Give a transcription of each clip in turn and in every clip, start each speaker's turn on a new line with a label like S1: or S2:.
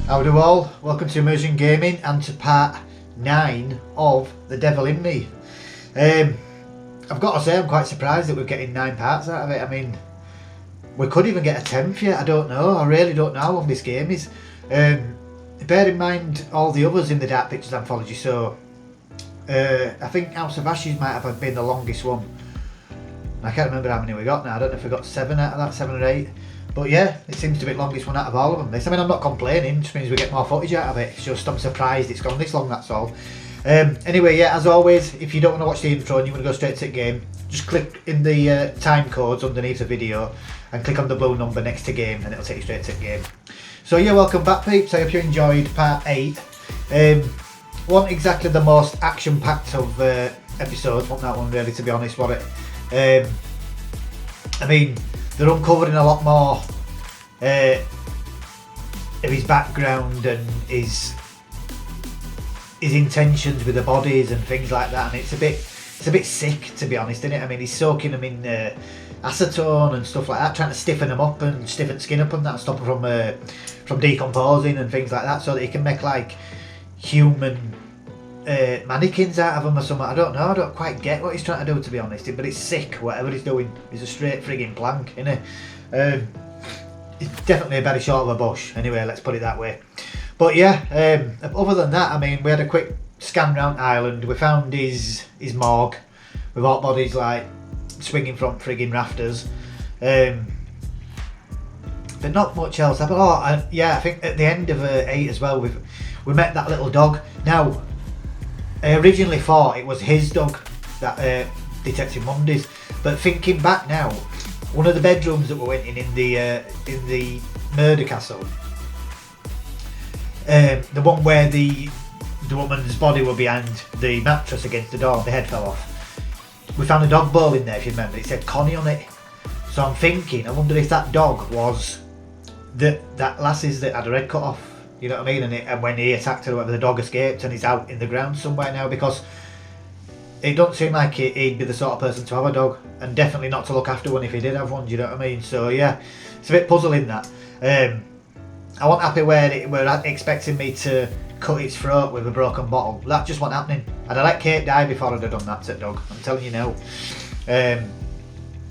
S1: How do all? Welcome to Immersion Gaming and to part 9 of The Devil in Me. I've got to say I'm quite surprised that we're getting 9 parts out of it. I mean, we could even get a 10th yet, I don't know. I really don't know how long this game is. Bear in mind all the others in the Dark Pictures Anthology, so I think House of Ashes might have been the longest one. I can't remember how many we got now. I don't know if we got 7 out of that, 7 or 8. But yeah, it seems to be the longest one out of all of them. I mean, I'm not complaining, it just means we get more footage out of it. It's just I'm surprised it's gone this long, that's all. Anyway, yeah, as always, if you don't want to watch the intro and you want to go straight to the game, just click in the time codes underneath the video and click on the blue number next to game and it'll take you straight to the game. So yeah, welcome back peeps, I hope you enjoyed part 8. Wasn't exactly the most action-packed of episodes, wasn't that one really, to be honest, was it? I mean, they're uncovering a lot more of his background and his intentions with the bodies and things like that, and it's a bit sick, to be honest, isn't it? I mean, he's soaking them in acetone and stuff like that, trying to stiffen them up and stiffen skin up and that, stop them from decomposing and things like that, so that he can make like human mannequins out of them or something. I don't know, I don't quite get what he's trying to do, to be honest, but it's sick, whatever he's doing. He's a straight frigging plank, isn't he? It's definitely a very short of a bush, anyway, let's put it that way. But yeah, other than that, I mean, we had a quick scan round Ireland. We found his morgue with all bodies like swinging from frigging rafters, but not much else. Yeah, I think at the end of 8 as well, we met that little dog. Now, I originally thought it was his dog, that Detective Mundy's, but thinking back now, one of the bedrooms that we went in the murder castle, the one where the woman's body was behind the mattress against the door, the head fell off, we found a dog bowl in there, if you remember. It said Connie on it, so I'm thinking, I wonder if that dog was that lass's that had her head cut off. You know what I mean? And when he attacked her, whatever, the dog escaped and he's out in the ground somewhere now, because it don't seem like he'd be the sort of person to have a dog, and definitely not to look after one if he did have one. Do you know what I mean? So yeah, it's a bit puzzling that. I wasn't happy where it were expecting me to cut its throat with a broken bottle. That just wasn't happening. I'd have let Kate die before I'd have done that to the dog, I'm telling you now.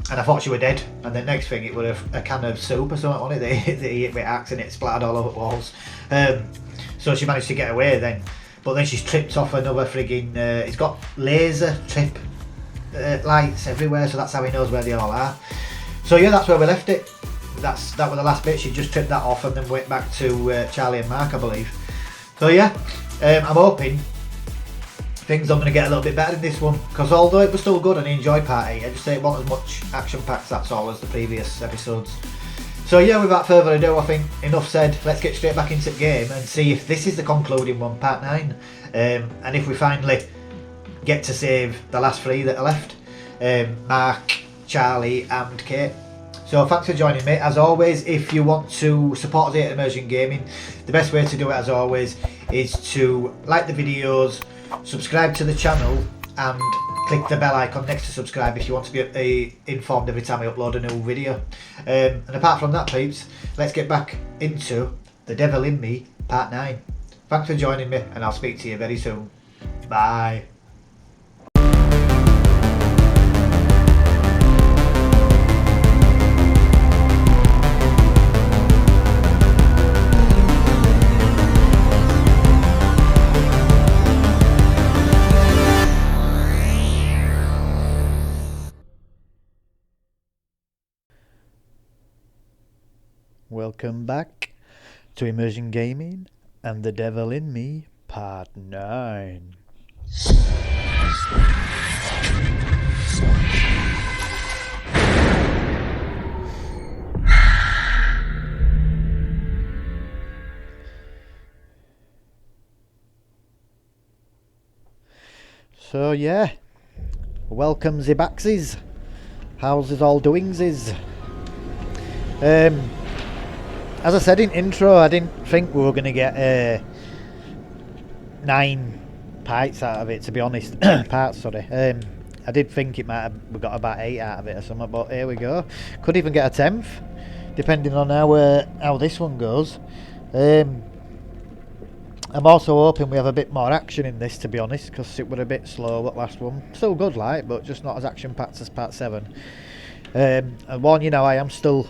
S1: And I thought she were dead, and the next thing it was a can of soup or something on it that he hit with axe and it splattered all over the walls. So she managed to get away then, but then she's tripped off another frigging, it's got laser trip lights everywhere, so that's how he knows where they all are. So yeah, that's where we left it. That was the last bit. She just tripped that off and then went back to Charlie and Mark, I believe. So yeah, I'm hoping things are going to get a little bit better in this one, because although it was still good and I enjoyed part 8, I just say it wasn't as much action packed, that's all, as the previous episodes. So yeah, without further ado, I think enough said. Let's get straight back into the game and see if this is the concluding one, part 9, and if we finally get to save the last 3 that are left, Mark, Charlie and Kate. So thanks for joining me. As always, if you want to support us here at Immersion Gaming, the best way to do it, as always, is to like the videos, subscribe to the channel and click the bell icon next to subscribe if you want to be informed every time I upload a new video. And apart from that peeps, let's get back into The Devil in Me part 9. Thanks for joining me and I'll speak to you very soon. Bye. Welcome back to Immersion Gaming and The Devil in Me part 9. So yeah, welcome the Baxes. How's it all doingsies? As I said in intro, I didn't think we were going to get 9 parts out of it, to be honest. Parts, sorry. I did think it might have, we got about 8 out of it or something, but here we go. Could even get a 10th, depending on how this one goes. I'm also hoping we have a bit more action in this, to be honest, because it was a bit slow at last one. Still good, like, but just not as action-packed as part 7. And one, you know, I am still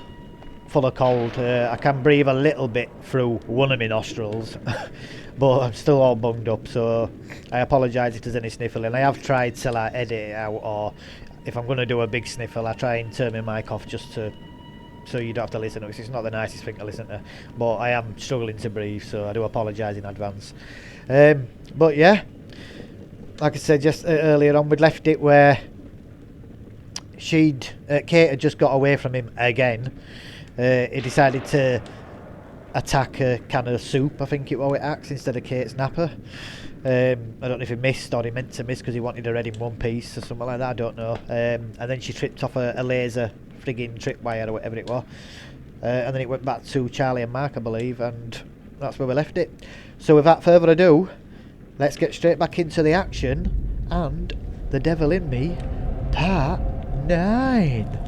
S1: full of cold. I can breathe a little bit through one of my nostrils, but I'm still all bunged up, so I apologise if there's any sniffling. I have tried to like edit it out, or if I'm going to do a big sniffle, I try and turn my mic off just to so you don't have to listen to it. It's not the nicest thing to listen to, but I am struggling to breathe, so I do apologise in advance. But yeah, like I said just earlier on, we'd left it where Kate had just got away from him again. He decided to attack a can of soup, I think it was with axe, instead of Kate's napper. I don't know if he missed or he meant to miss because he wanted her head in one piece or something like that, I don't know. And then she tripped off a laser frigging tripwire or whatever it was. And then it went back to Charlie and Mark, I believe, and that's where we left it. So without further ado, let's get straight back into the action and The Devil in Me, Part 9.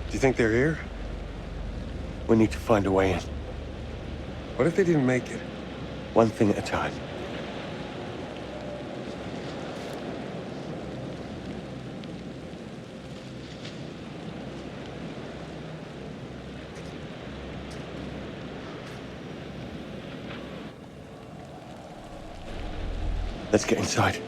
S2: Do you think they're here? We need to find a way in. What if they didn't make it? One thing at a time. Let's get inside.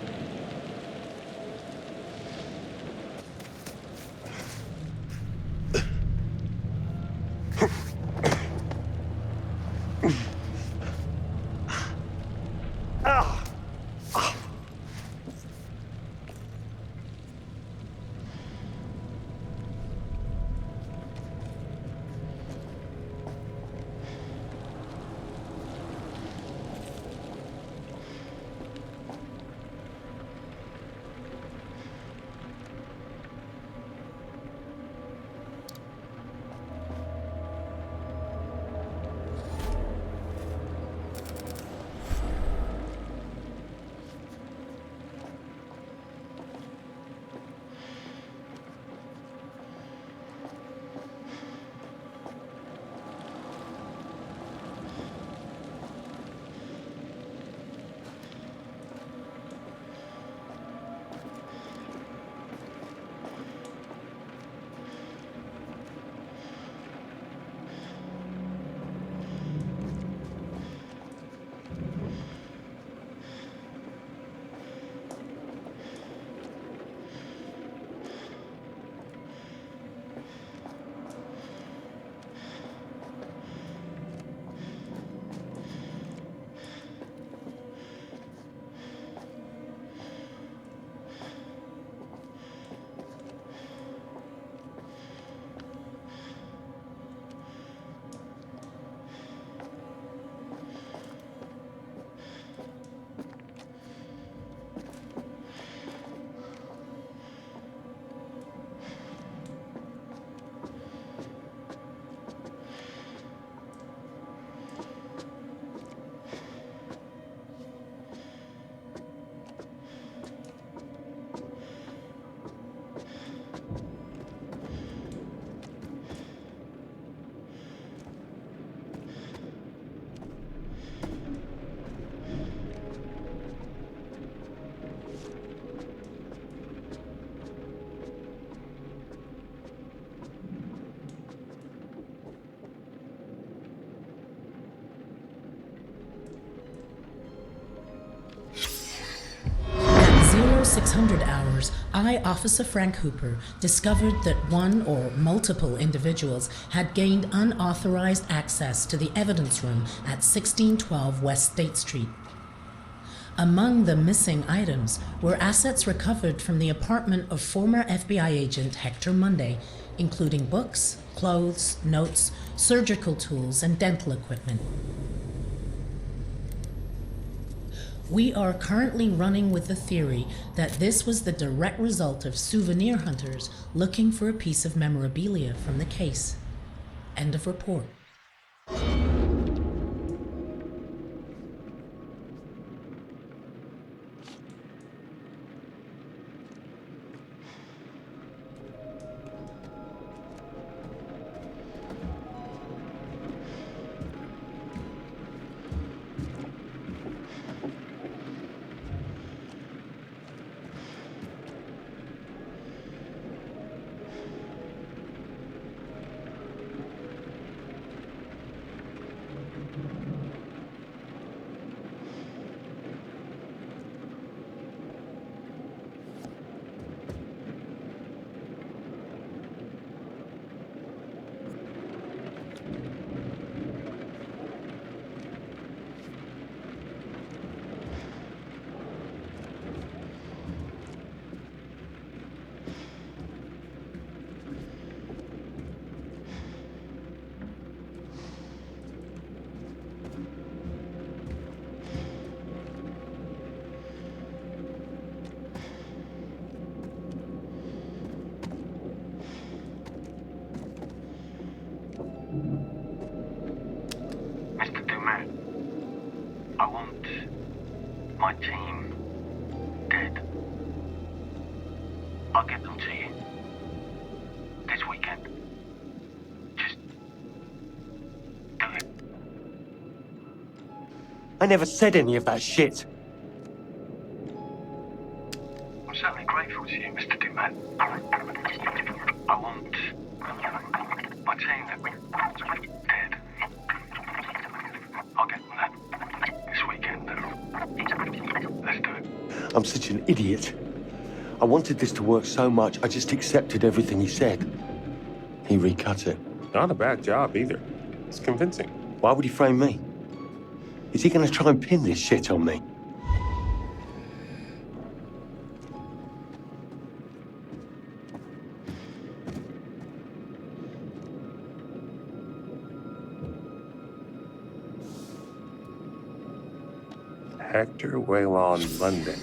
S3: At 0600 hours, I, Officer Frank Hooper, discovered that one or multiple individuals had gained unauthorized access to the evidence room at 1612 West State Street. Among the missing items were assets recovered from the apartment of former FBI agent Hector Mundy, including books, clothes, notes, surgical tools, and dental equipment. We are currently running with the theory that this was the direct result of souvenir hunters looking for a piece of memorabilia from the case. End of report.
S4: my team dead. I'll get them to you. This weekend. Just do it.
S2: I never said any of that shit.
S4: I'm certainly grateful to you, Mr. Dumat. I want my team dead. I'll get them that this weekend. Let's do it.
S2: I'm such an idiot. I wanted this to work so much, I just accepted everything he said. He recut it.
S5: Not a bad job, either. It's convincing.
S2: Why would he frame me? Is he gonna try and pin this shit on me?
S5: Hector Waylon London.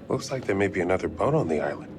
S5: Looks like there may be another boat on the island.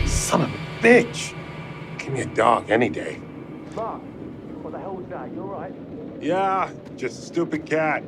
S5: Son of a bitch! Give me a dog any day.
S4: Mark, what the hell was that? You alright?
S5: Yeah, just a stupid cat.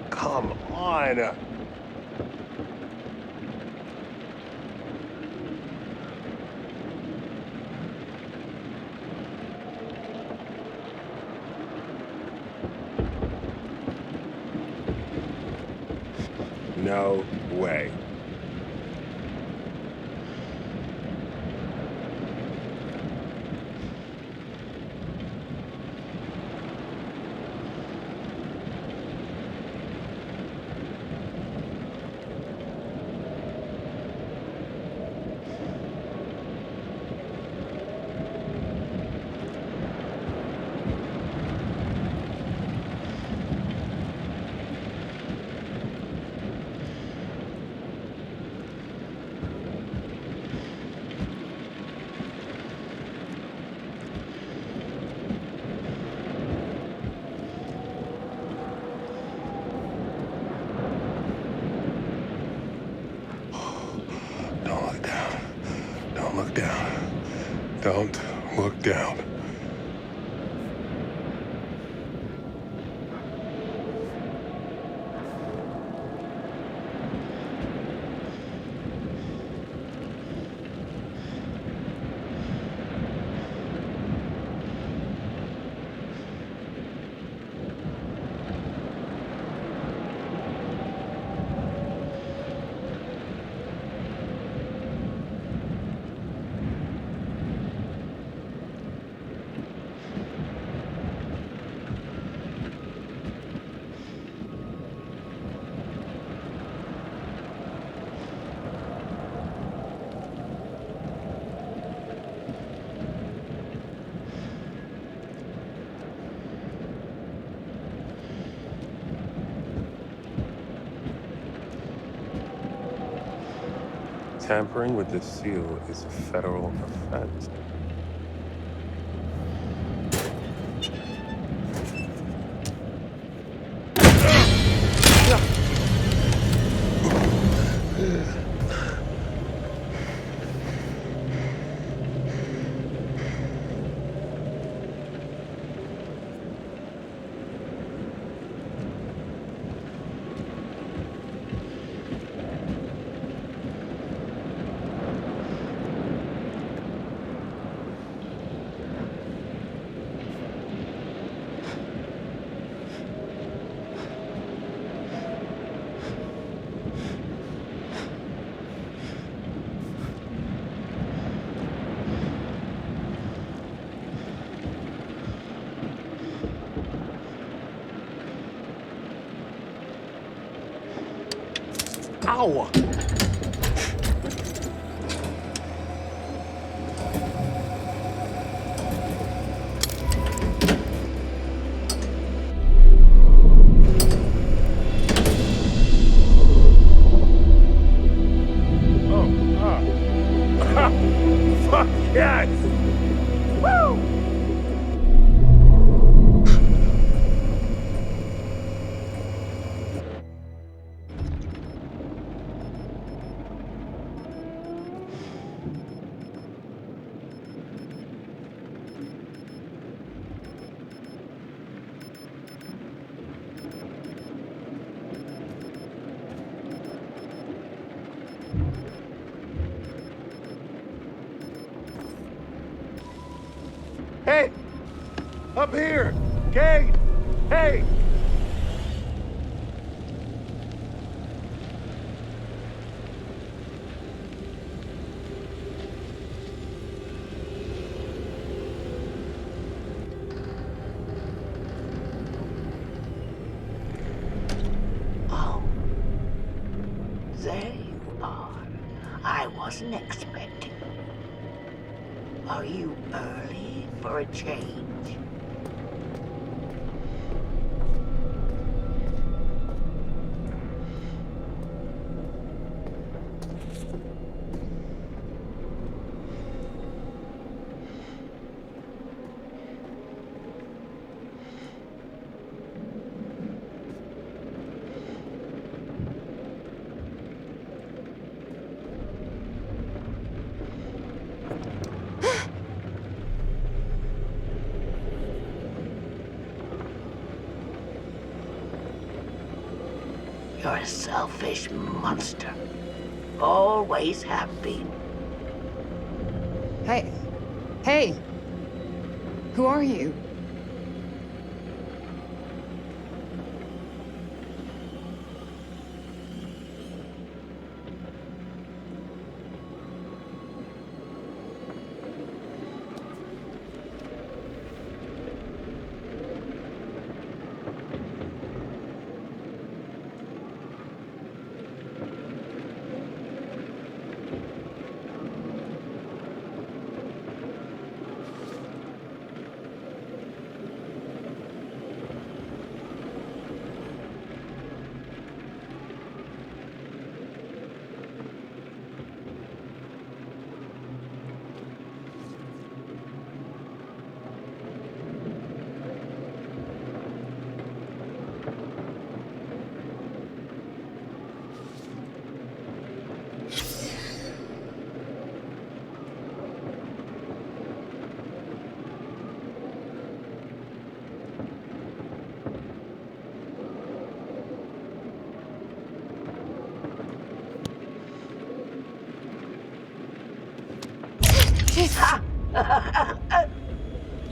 S5: Come on. No way. Don't look down. Don't look down. Don't look down. Tampering with the seal is a federal offense.
S2: Ow!
S5: Fuck yes! Woo! Hey! Up here! Kate! Hey!
S6: Oh, there you are. I wasn't expecting. Are you early for a change? You're a selfish monster. Always have been.
S7: Hey. Hey! Who are you?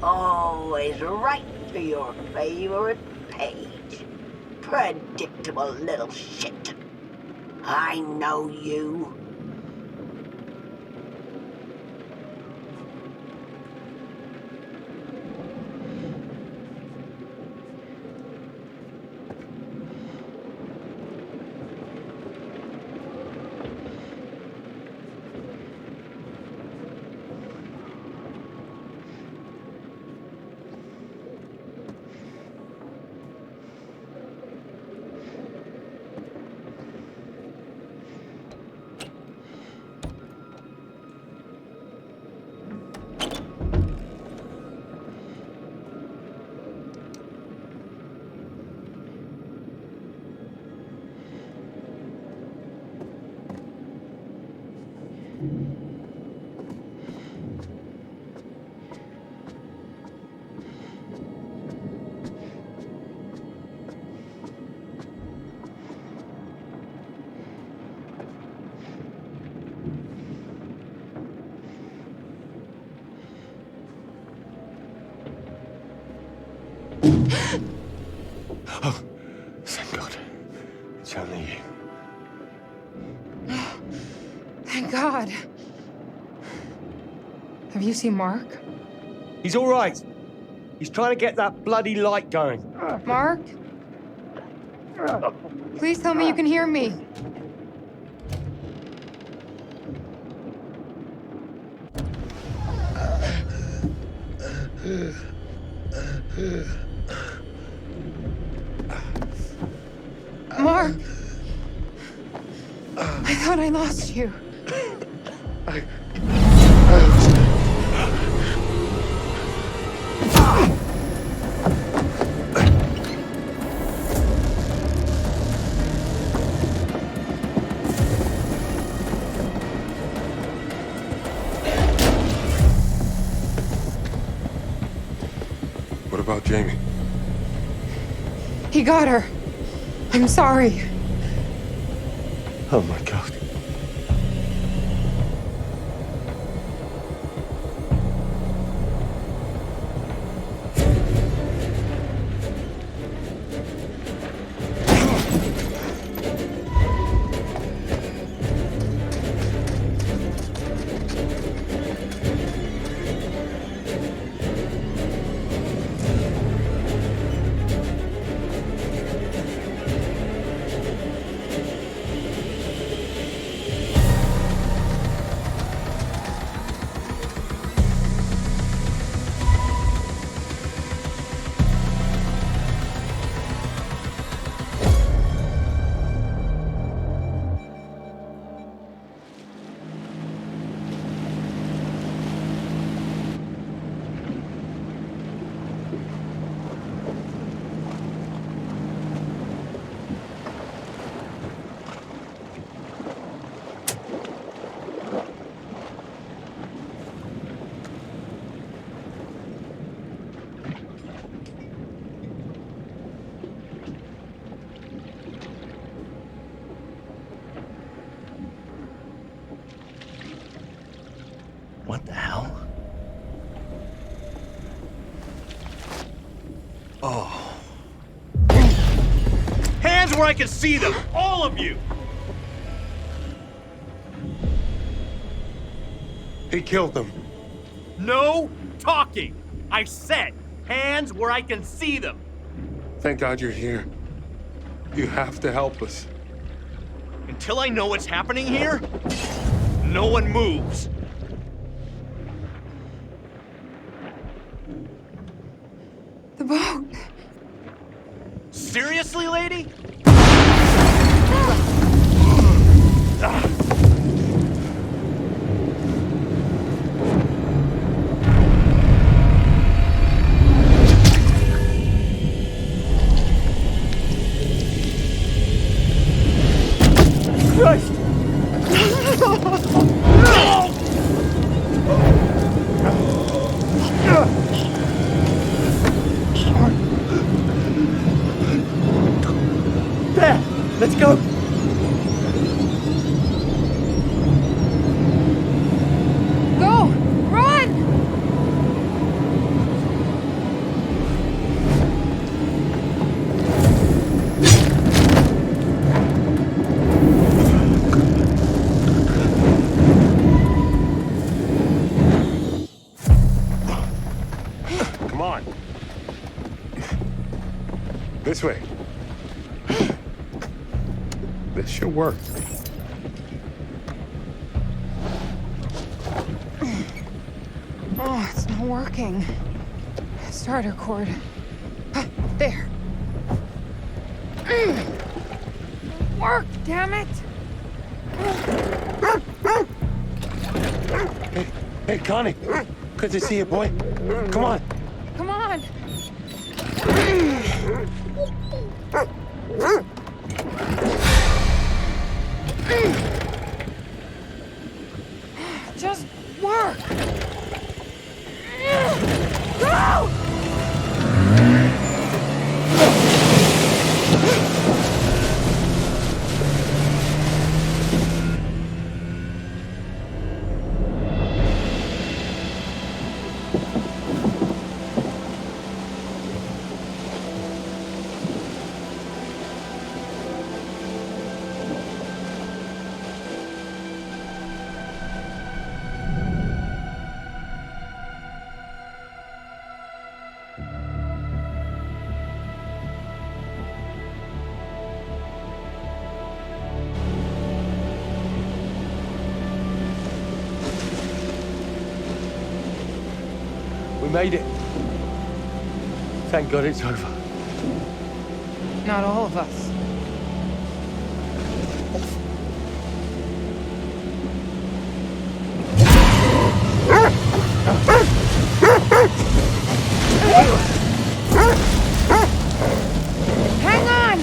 S6: Always right to your favorite page. Predictable little shit. I know you.
S2: Oh, thank God. It's only you.
S7: Thank God. Have you seen Mark?
S2: He's all right. He's trying to get that bloody light going.
S7: Mark? Please tell me you can hear me. Mark! I thought I lost you.
S5: What about Jamie?
S7: He got her. I'm sorry.
S2: Oh my God.
S1: What the hell?
S8: Oh. Hands where I can see them! All of you!
S5: He killed them.
S8: No talking! I said, hands where I can see them!
S5: Thank God you're here. You have to help us.
S8: Until I know what's happening here, no one moves.
S7: The boat.
S8: Seriously, lady?
S1: Christ! There! Let's go!
S7: Go! Run!
S5: Come on. This way. This should work.
S7: Oh, it's not working. Starter cord. There. Work, damn it!
S2: Hey, Connie. Good to see you, boy. Come on.
S7: Come on! Just work! Go!
S2: We made it. Thank God it's over.
S7: Not all of us. Hang on!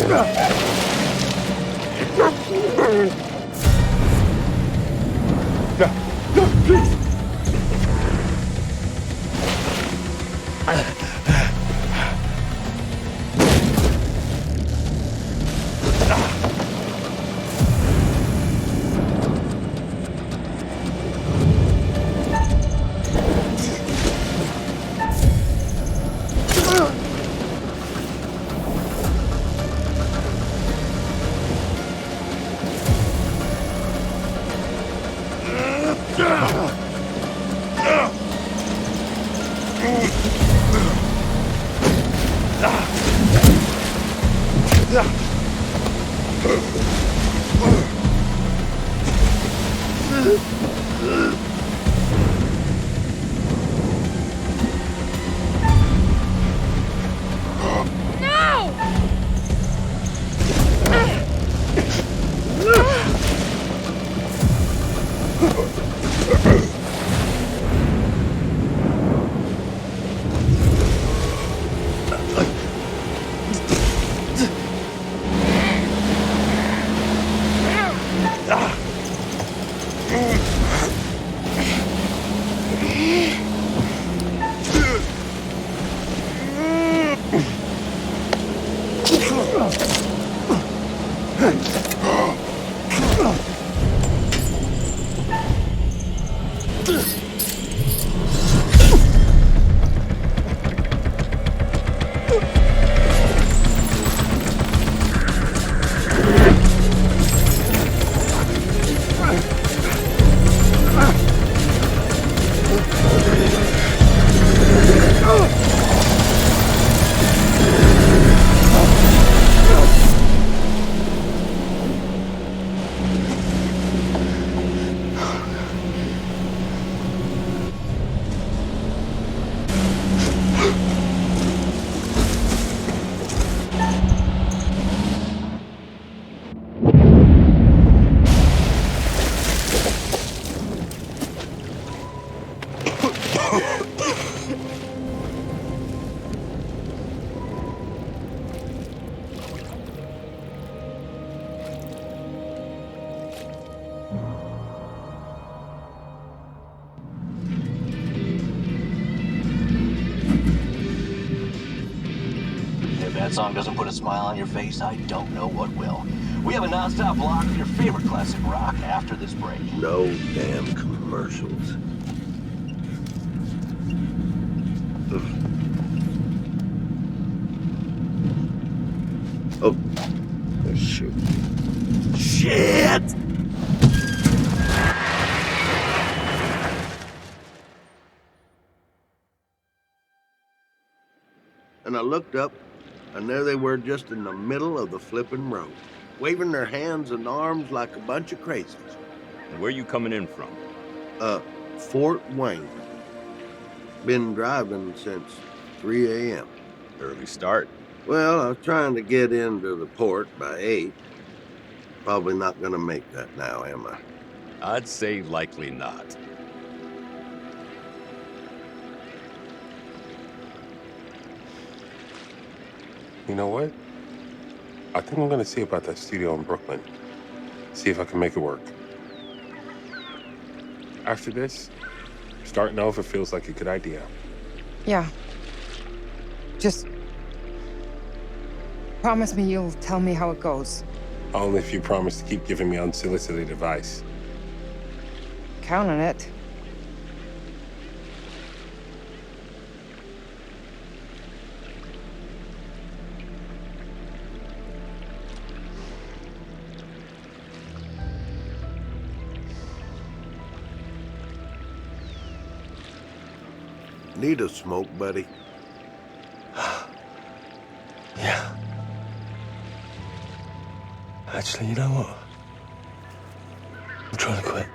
S2: No, please.
S9: If that song doesn't put a smile on your face, I don't know what will. We have a non-stop block of your favorite classic rock after this break.
S10: No damn commercials. Oh, shoot. Shit! And I looked up, and there they were just in the middle of the flipping road, waving their hands and arms like a bunch of crazies.
S11: And where you coming in from?
S10: Fort Wayne. Been driving since 3 a.m.
S11: Early start.
S10: Well, I was trying to get into the port by 8. Probably not gonna make that now, am I?
S11: I'd say likely not.
S5: You know what? I think I'm gonna see about that studio in Brooklyn. See if I can make it work. After this, starting over feels like a good idea.
S7: Yeah. Just promise me you'll tell me how it goes.
S5: Only if you promise to keep giving me unsolicited advice.
S7: Count on it.
S10: Need a smoke, buddy?
S2: Yeah. Actually, you know what? I'm trying to quit.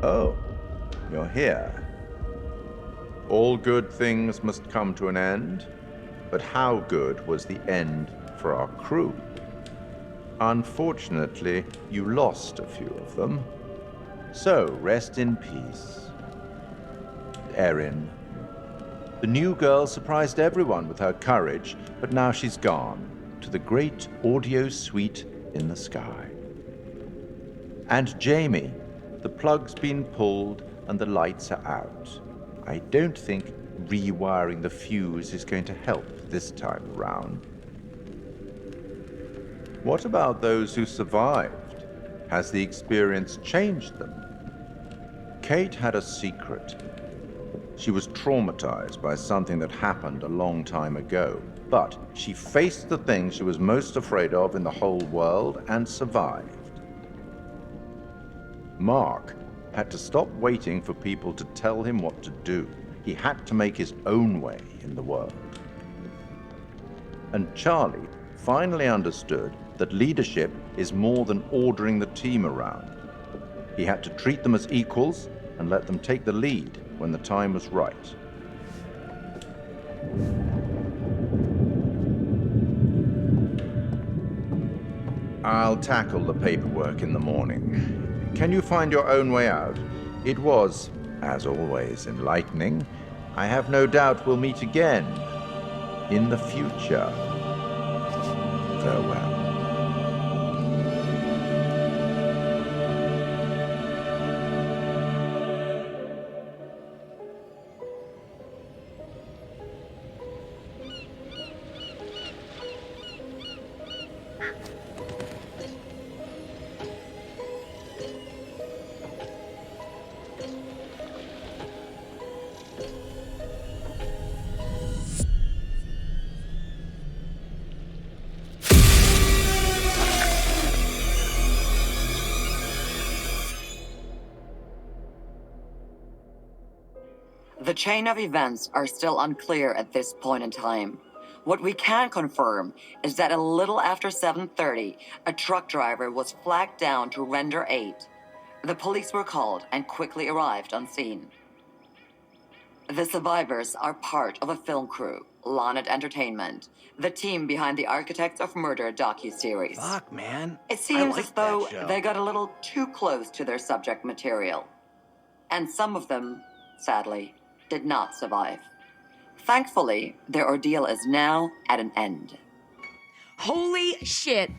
S12: Oh, you're here. All good things must come to an end, but how good was the end for our crew? Unfortunately, you lost a few of them. So, rest in peace. Erin. The new girl surprised everyone with her courage, but now she's gone to the great audio suite in the sky. And Jamie. The plug's been pulled and the lights are out. I don't think rewiring the fuse is going to help this time around. What about those who survived? Has the experience changed them? Kate had a secret. She was traumatized by something that happened a long time ago, but she faced the thing she was most afraid of in the whole world and survived. Mark had to stop waiting for people to tell him what to do. He had to make his own way in the world. And Charlie finally understood that leadership is more than ordering the team around. He had to treat them as equals and let them take the lead when the time was right. I'll tackle the paperwork in the morning. Can you find your own way out? It was, as always, enlightening. I have no doubt we'll meet again in the future. Farewell.
S13: The chain of events are still unclear at this point in time. What we can confirm is that a little after 7:30, a truck driver was flagged down to render aid. The police were called and quickly arrived on scene. The survivors are part of a film crew, Lonnet Entertainment, the team behind the Architects of Murder docuseries.
S9: Fuck, man.
S13: It seems
S9: like
S13: as though
S9: that show.
S13: they got a little too close to their subject material. And some of them, sadly, did not survive. Thankfully, their ordeal is now at an end.
S14: Holy shit.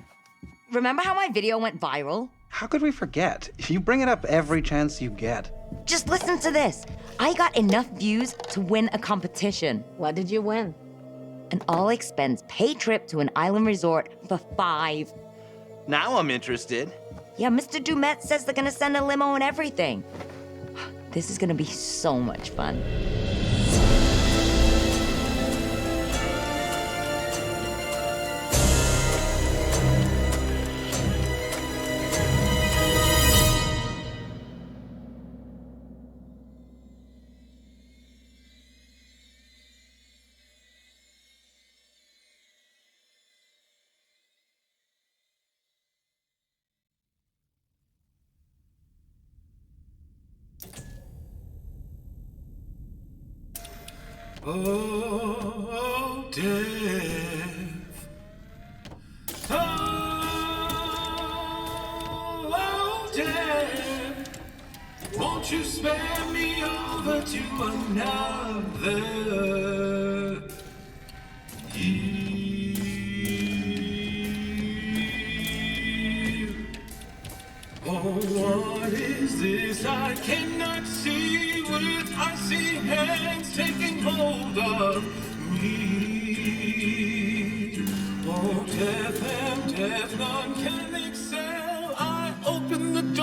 S14: Remember how my video went viral?
S15: How could we forget? You bring it up every chance you get.
S14: Just listen to this. I got enough views to win a competition.
S7: What did you win?
S14: An all-expense paid trip to an island resort for 5.
S9: Now I'm interested.
S14: Yeah, Mr. Dumet says they're gonna send a limo and everything. This is gonna be so much fun.
S16: Oh, death. Oh, death. Won't you spare me over to another year? Oh, what is this I cannot see with icy hands taking hold of me? Oh, death and death, none can excel. I open the door.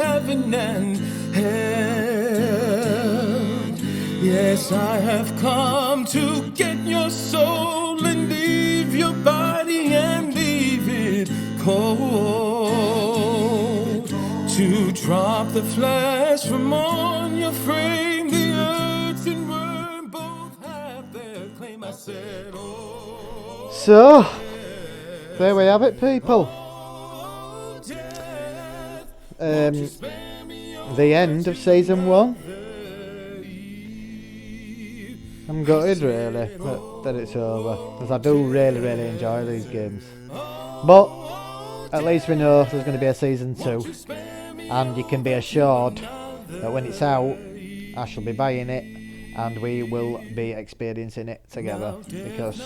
S16: heaven and hell. Yes, I have come to get your soul and leave your body and leave it cold. To drop the flesh from on your frame, the earth and worm both have their claim. I said, oh.
S1: So, there we have it, people. The end of season 1. I'm gutted really that it's over, because I do really enjoy these games. But at least we know there's going to be a season 2, and you can be assured that when it's out I shall be buying it and we will be experiencing it together, because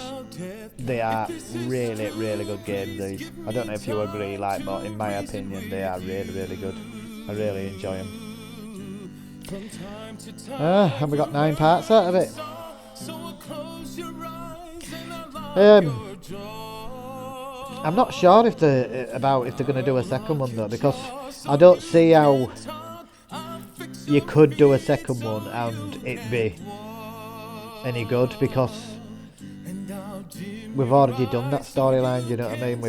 S1: they are really good games these. I don't know if you agree, but in my opinion they are really good. I really enjoy them. And we got 9 parts out of it. I'm not sure if they're going to do a second one though, because I don't see how you could do a second one and it be any good, because we've already done that storyline. You know what I mean?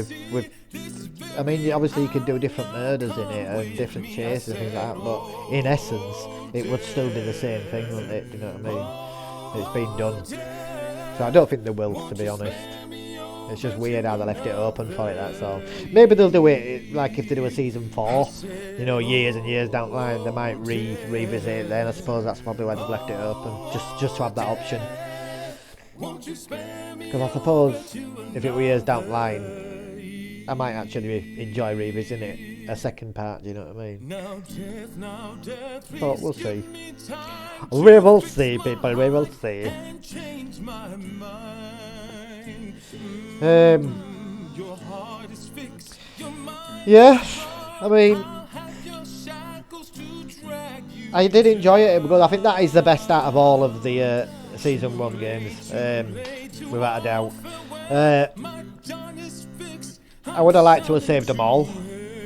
S1: I mean, obviously you could do different murders in it and different chases and things like that, but in essence it would still be the same thing, wouldn't it? You know what I mean? It's been done. So I don't think they will, to be honest. It's just weird how they left it open for it, that's all. Maybe they'll do it, like if they do a season 4, you know, years and years down the line, they might revisit it then. I suppose that's probably why they've left it open, just to have that option. Because I suppose if it were years down the line, I might actually enjoy revisiting it a second part, do you know what I mean? But we'll see. We will see, people, we will see. Yeah, I mean, I did enjoy it, because I think that is the best out of all of the season 1 games, without a doubt. I would have liked to have saved them all,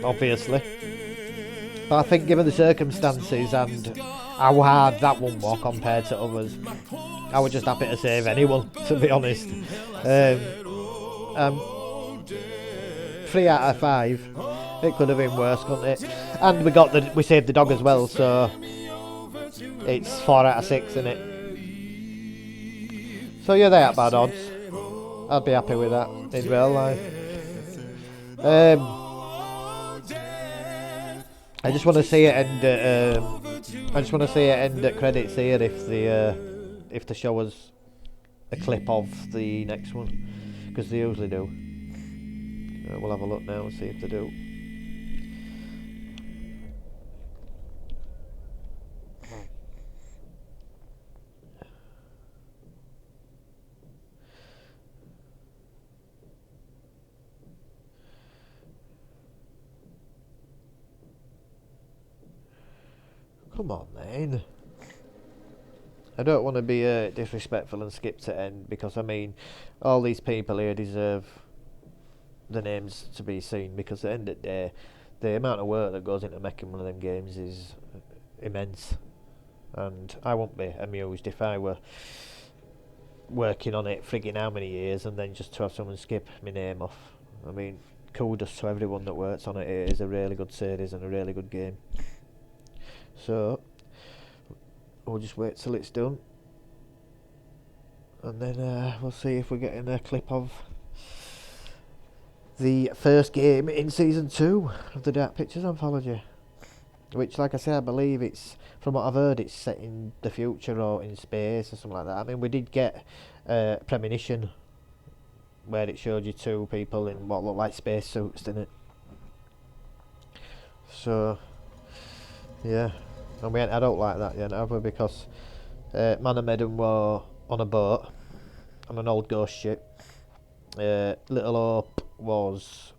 S1: obviously, but I think given the circumstances and how hard that one was compared to others, I was just happy to save anyone, to be honest. 3 out of 5. It could have been worse, couldn't it? And we saved the dog as well, so it's 4 out of 6, isn't it? So yeah, they are bad odds. I'd be happy with that in real life. I just want to see it end at credits here if they show us a clip of the next one, because they usually do. We'll have a look now and see if they do. Come on then. I don't want to be disrespectful and skip to end, because I mean all these people here deserve the names to be seen, because at the end of the day the amount of work that goes into making one of them games is immense, and I wouldn't be amused if I were working on it frigging how many years and then just to have someone skip my name off. I mean, kudos to everyone that works on it. It is a really good series and a really good game. So we'll just wait till it's done, and then we'll see if we're getting a clip of the first game in season 2 of the Dark Pictures Anthology, which, like I said, I believe it's, from what I've heard, it's set in the future or in space or something like that. I mean, we did get Premonition, where it showed you 2 people in what looked like space suits, didn't it? So yeah, and I don't like that yet, have we? Because Man and Maiden were on a boat on an old ghost ship. Little Hope was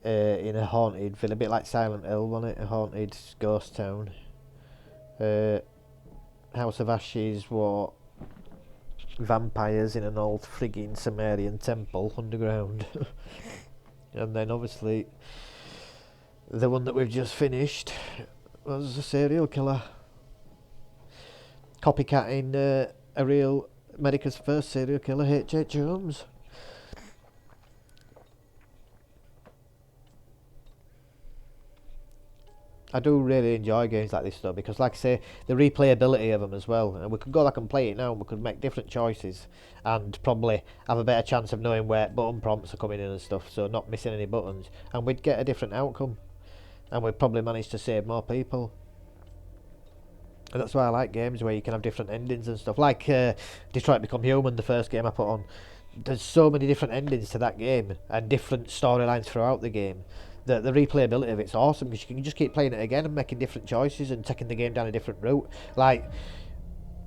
S1: in a haunted villa, a bit like Silent Hill, wasn't it? A haunted ghost town. House of Ashes were vampires in an old frigging Sumerian temple underground. And then obviously The one that we've just finished was a serial killer. Copycatting a real America's first serial killer, H.H. Holmes. I do really enjoy games like this though, because like I say, the replayability of them as well, and we could go back and play it now and we could make different choices and probably have a better chance of knowing where button prompts are coming in and stuff, so not missing any buttons, and we'd get a different outcome, and we'd probably manage to save more people. And that's why I like games where you can have different endings and stuff, like Detroit Become Human, the first game I put on. There's so many different endings to that game and different storylines throughout the game. The replayability of it's awesome, because you can just keep playing it again and making different choices and taking the game down a different route. Like,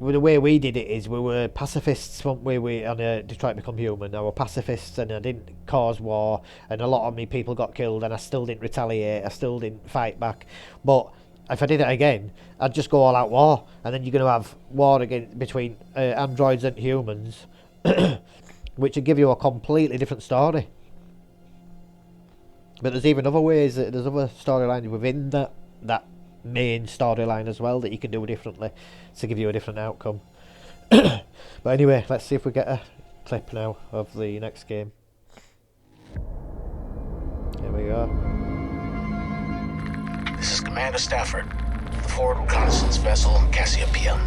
S1: the way we did it is we were pacifists, weren't we on Detroit Become Human. I were pacifists and I didn't cause war, and a lot of me people got killed, and I still didn't retaliate, I still didn't fight back. But if I did it again, I'd just go all out war, and then you're going to have war again between androids and humans, which would give you a completely different story. But there's even other ways, there's other storylines within that main storyline as well that you can do differently to give you a different outcome. But anyway, let's see if we get a clip now of the next game. Here we go.
S9: This is Commander Stafford, the forward reconnaissance vessel Cassiopeia.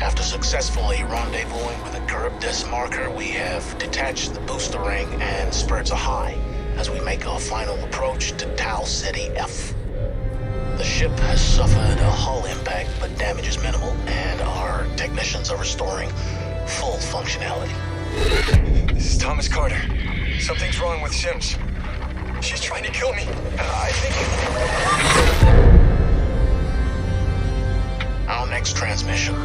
S9: After successfully rendezvousing with a Charybdis marker, we have detached the booster ring and spurred to high as we make our final approach to Tau Ceti F. The ship has suffered a hull impact, but damage is minimal, and our technicians are restoring full functionality.
S17: This is Thomas Carter. Something's wrong with Sims. She's trying to kill me. I think...
S9: Our next transmission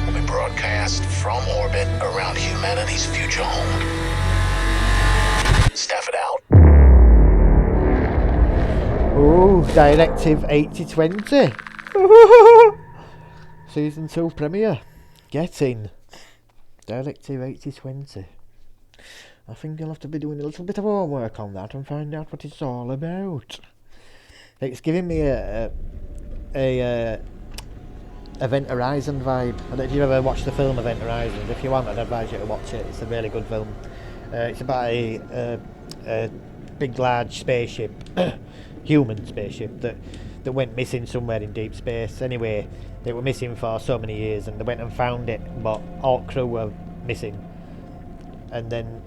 S9: will be broadcast from orbit around humanity's future home. Stafford out.
S1: Oh, Directive 8020. Season 2 premiere. Get in. Directive 8020. I think you'll have to be doing a little bit of homework on that and find out what it's all about. It's giving me a Event Horizon vibe. I don't know if you've ever watched the film Event Horizon. If you want, I'd advise you to watch it. It's a really good film. It's about a big, large spaceship, human spaceship, that went missing somewhere in deep space. Anyway, they were missing for so many years, and they went and found it, but all crew were missing. And then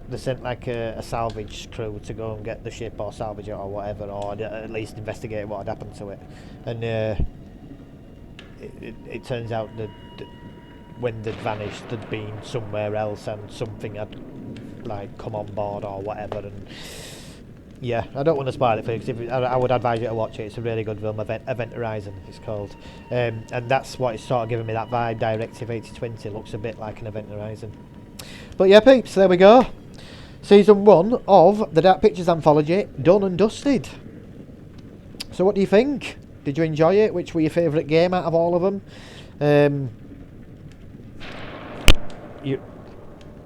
S1: they sent like a salvage crew to go and get the ship or salvage it or whatever, or at least investigate what had happened to it. And it turns out that when they'd vanished, they'd been somewhere else and something had like come on board or whatever. And yeah, I don't want to spoil it for you, because I would advise you to watch it. It's a really good film. Event Horizon it's called, and that's what it's sort of giving me that vibe. Directive 8020 looks a bit like an Event Horizon. But yeah, peeps, there we go. Season 1 of the Dark Pictures Anthology done and dusted. So what do you think? Did you enjoy it? Which were your favourite game out of all of them? You're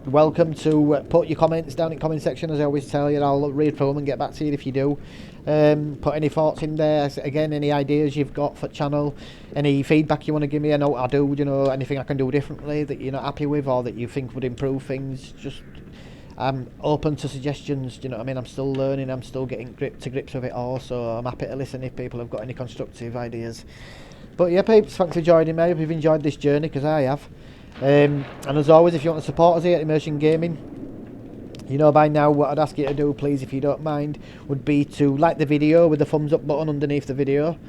S1: welcome to put your comments down in the comment section, as I always tell you. I'll read through them and get back to you if you do. Put any thoughts in there. Again, any ideas you've got for the channel, any feedback you want to give me. I know what I do, you know, anything I can do differently that you're not happy with or that you think would improve things. Just I'm open to suggestions, you know what I mean? I'm still learning, I'm still getting to grips with it all, so I'm happy to listen if people have got any constructive ideas. But yeah, peeps, thanks for joining me. I hope you've enjoyed this journey, because I have. And as always, if you want to support us here at Immersion Gaming, you know by now what I'd ask you to do, please, if you don't mind, would be to like the video with the thumbs up button underneath the video,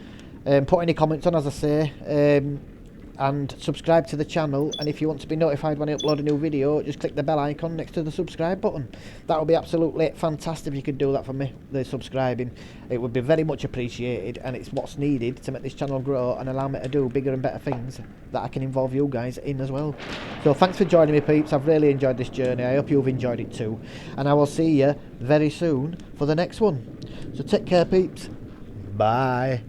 S1: put any comments on, as I say, and subscribe to the channel. And if you want to be notified when I upload a new video, just click the bell icon next to the subscribe button. That would be absolutely fantastic if you could do that for me, the subscribing. It would be very much appreciated, and it's what's needed to make this channel grow and allow me to do bigger and better things that I can involve you guys in as well. So thanks for joining me, peeps. I've really enjoyed this journey. I hope you've enjoyed it too, and I will see you very soon for the next one. So take care, peeps. Bye.